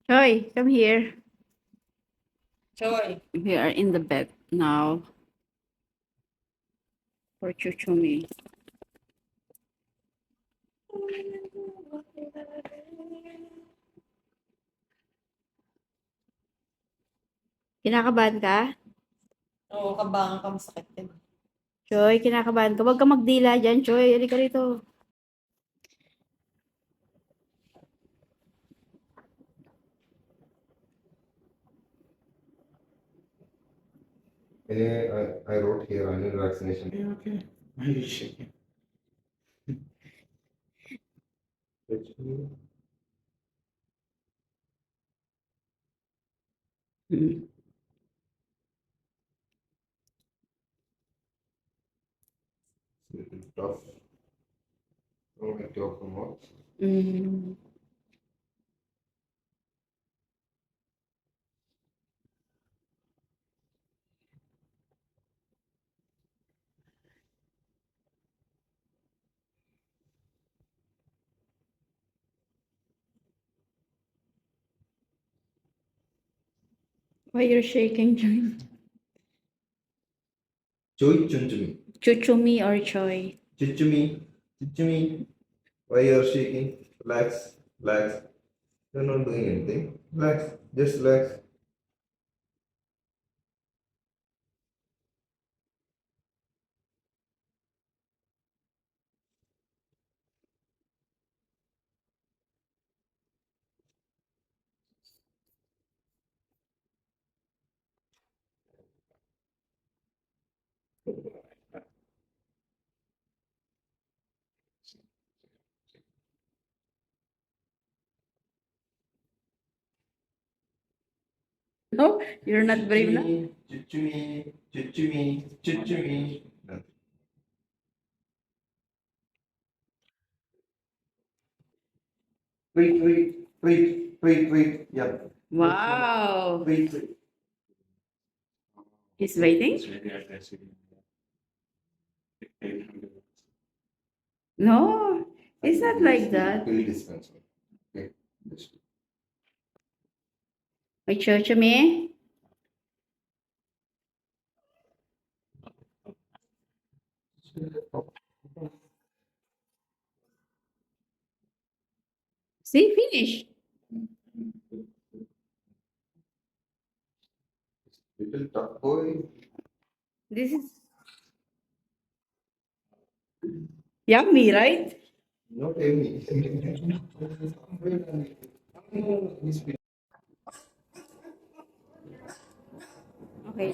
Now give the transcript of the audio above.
Joy, come here. Joy. We are in the bed now for Chuchumi. Kinakabahan ka? Oo, kabangan ka, masakit din. Joy, kinakabahan ka. Huwag ka magdila dyan, Joy. Halika rito. I wrote here annual vaccination. Okay. Why are you shaking? Hmm. Tough. Oh, I talk more. Mm. Why you're shaking, Joy? Joy Chunchumi. Chuchumi or Joy? Chichumi. Chichumi. Why you are shaking? Relax. Relax. You're not doing anything. Relax. Just relax. No, you're not brave na. Chichumi. Chichumi. Chichumi. Wait, wait, wait, wait, wait. Yeah. Wow. Wait, wait. He's waiting? It's very aggressive. No, it's not like that. Pill dispenser. Okay. Just May Chuchumi? See, finish. little tough boy. This is yummy, right? Not Amy. Okay.